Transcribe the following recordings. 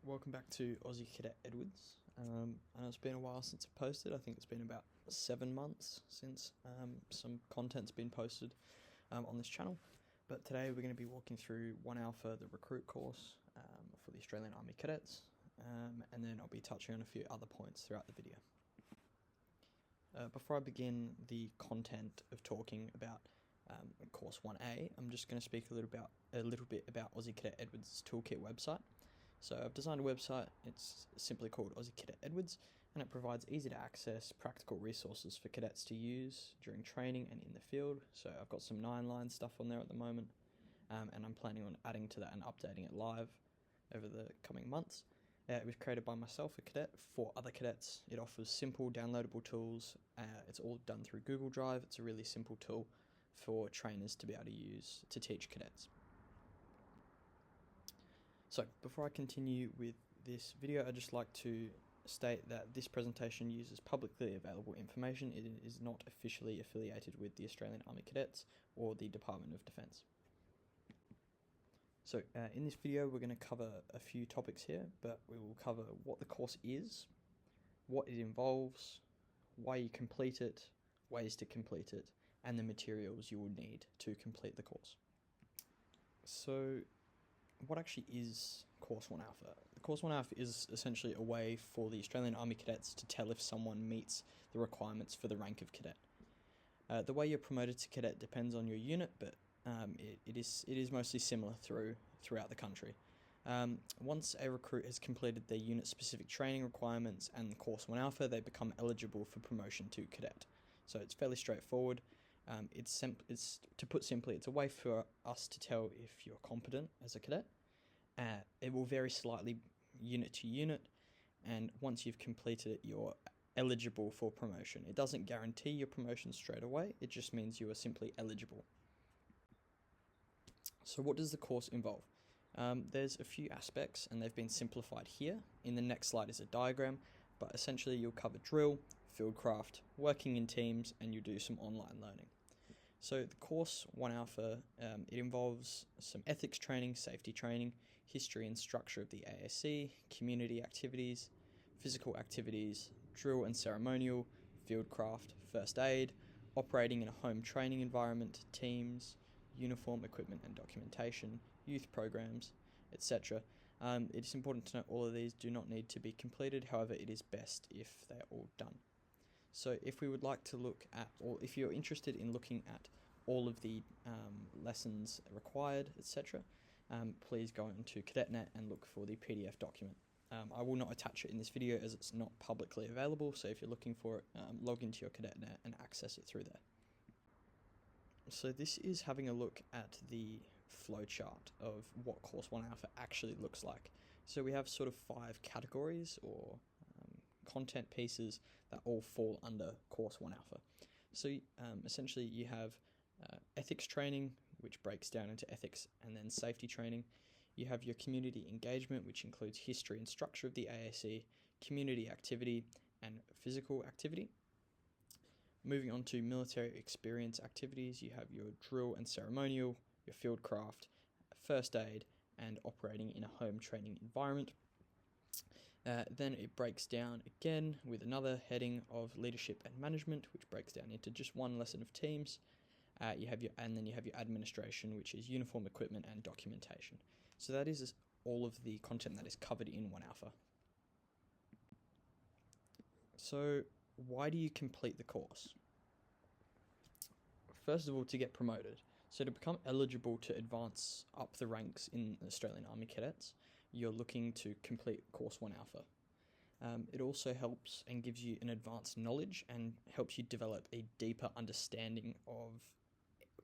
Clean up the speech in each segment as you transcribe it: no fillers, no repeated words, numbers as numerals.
welcome back to Aussie Cadet Edwards. I know it's been a while since I posted. I think it's been about 7 months since some content's been posted on this channel. But today we're going to be walking through 1 Alpha, the recruit course for the Australian Army Cadets, and then I'll be touching on a few other points throughout the video. Before I begin the content of talking about course 1A, I'm just going to speak a little bit about Aussie Cadet Edwards' toolkit website. So I've designed a website. It's simply called Aussie Cadet Edwards, and it provides easy to access practical resources for cadets to use during training and in the field. So I've got some 9-line stuff on there at the moment, and I'm planning on adding to that and updating it live over the coming months. It was created by myself, a cadet, for other cadets. It offers simple downloadable tools. It's all done through Google Drive. It's a really simple tool for trainers to be able to use to teach cadets. So before I continue with this video, I'd just like to state that this presentation uses publicly available information. It is not officially affiliated with the Australian Army Cadets or the Department of Defence. So in this video we're going to cover a few topics here, but we will cover what the course is, what it involves, why you complete it, ways to complete it, and the materials you will need to complete the course. So what actually is Course 1 Alpha? The Course 1 Alpha is essentially a way for the Australian Army Cadets to tell if someone meets the requirements for the rank of cadet. The way you're promoted to cadet depends on your unit, but it is mostly similar throughout the country. Once a recruit has completed their unit-specific training requirements and Course 1 Alpha, they become eligible for promotion to cadet. So it's fairly straightforward. To put simply, it's a way for us to tell if you're competent as a cadet. It will vary slightly unit to unit, and once you've completed it, you're eligible for promotion. It doesn't guarantee your promotion straight away, it just means you are simply eligible. So what does the course involve? There's a few aspects, and they've been simplified here. In the next slide is a diagram, but essentially you'll cover drill, fieldcraft, working in teams, and you'll do some online learning. So the course 1 Alpha, it involves some ethics training, safety training, history and structure of the ASC, community activities, physical activities, drill and ceremonial, fieldcraft, first aid, operating in a home training environment, teams, uniform equipment and documentation, youth programs, etc. It is important to note all of these do not need to be completed, however it is best if they're all done. So if we would like to look at, or if you're interested in looking at all of the lessons required, etc., please go into CadetNet and look for the PDF document. I will not attach it in this video as it's not publicly available, so if you're looking for it, log into your CadetNet and access it through there. So this is having a look at the flowchart of what Course 1 Alpha actually looks like. So we have sort of 5 categories or content pieces that all fall under Course 1 Alpha. So essentially you have ethics training, which breaks down into ethics and then safety training. You have your community engagement, which includes history and structure of the ASC, community activity, and physical activity. Moving on to military experience activities, you have your drill and ceremonial, your fieldcraft, first aid, and operating in a home training environment. Then it breaks down again with another heading of leadership and management, which breaks down into just one lesson of teams. Then you have your administration, which is uniform equipment and documentation. So that is all of the content that is covered in 1 Alpha. So why do you complete the course? First of all, to get promoted. So to become eligible to advance up the ranks in the Australian Army Cadets, you're looking to complete Course 1 Alpha. It also helps and gives you an advanced knowledge and helps you develop a deeper understanding of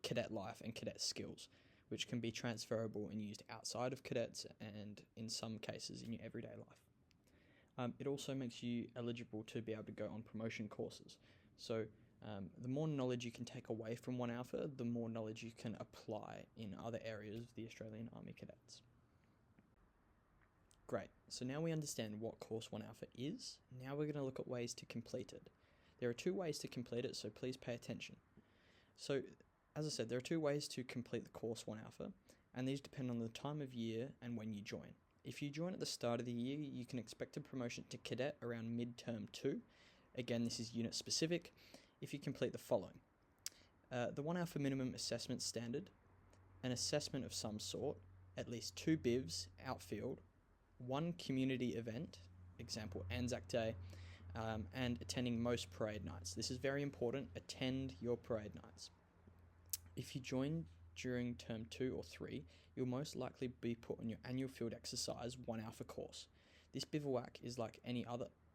cadet life and cadet skills, which can be transferable and used outside of cadets and in some cases in your everyday life. It also makes you eligible to be able to go on promotion courses. So the more knowledge you can take away from 1 Alpha, the more knowledge you can apply in other areas of the Australian Army Cadets. Great, so now we understand what Course 1 Alpha is. Now we're going to look at ways to complete it. There are 2 ways to complete it, so please pay attention. So, as I said, there are 2 ways to complete the Course 1 Alpha, and these depend on the time of year and when you join. If you join at the start of the year, you can expect a promotion to cadet around mid-term 2. Again, this is unit specific. If you complete the following: the 1 Alpha minimum assessment standard, an assessment of some sort, at least 2 BIVs, outfield, 1 community event, example Anzac Day, and attending most parade nights. This is very important. Attend your parade nights. If you join during term 2 or 3, you'll most likely be put on your annual field exercise 1 Alpha course. This bivouac is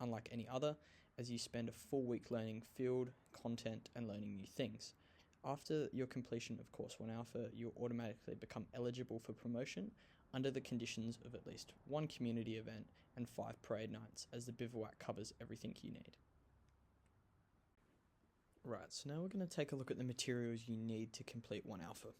unlike any other, as you spend a full week learning field, content, and learning new things. After your completion of course 1 Alpha, you'll automatically become eligible for promotion under the conditions of at least 1 community event and 5 parade nights, as the bivouac covers everything you need. Right, so now we're going to take a look at the materials you need to complete 1 Alpha.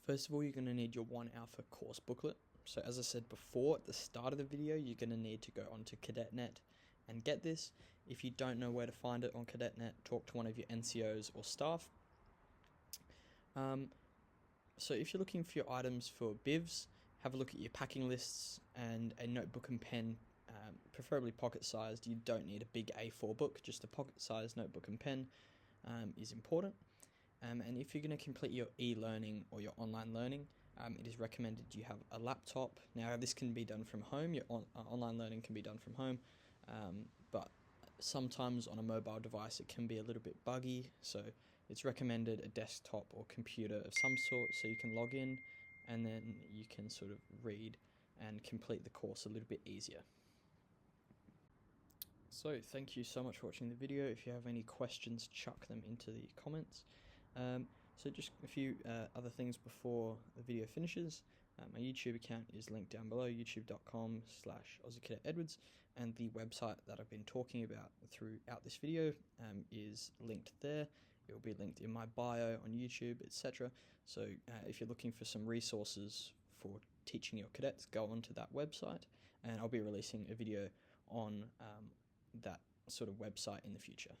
First of all, you're going to need your 1 Alpha course booklet. So as I said before at the start of the video, you're going to need to go onto CadetNet and get this. If you don't know where to find it on CadetNet, talk to one of your NCOs or staff. So if you're looking for your items for BIVs, have a look at your packing lists and a notebook and pen, preferably pocket-sized. You don't need a big A4 book, just a pocket-sized notebook and pen is important. And if you're going to complete your e-learning or your online learning, it is recommended you have a laptop. Now, this can be done from home. Your online learning can be done from home, but sometimes on a mobile device it can be a little bit buggy, so it's recommended a desktop or computer of some sort so you can log in and then you can sort of read and complete the course a little bit easier. So thank you so much for watching the video. If you have any questions, chuck them into the comments. So just a few other things before the video finishes. My YouTube account is linked down below, youtube.com/AussieCadetEdwards, and the website that I've been talking about throughout this video is linked there. It will be linked in my bio on YouTube, etc. So if you're looking for some resources for teaching your cadets, go onto that website, and I'll be releasing a video on that sort of website in the future.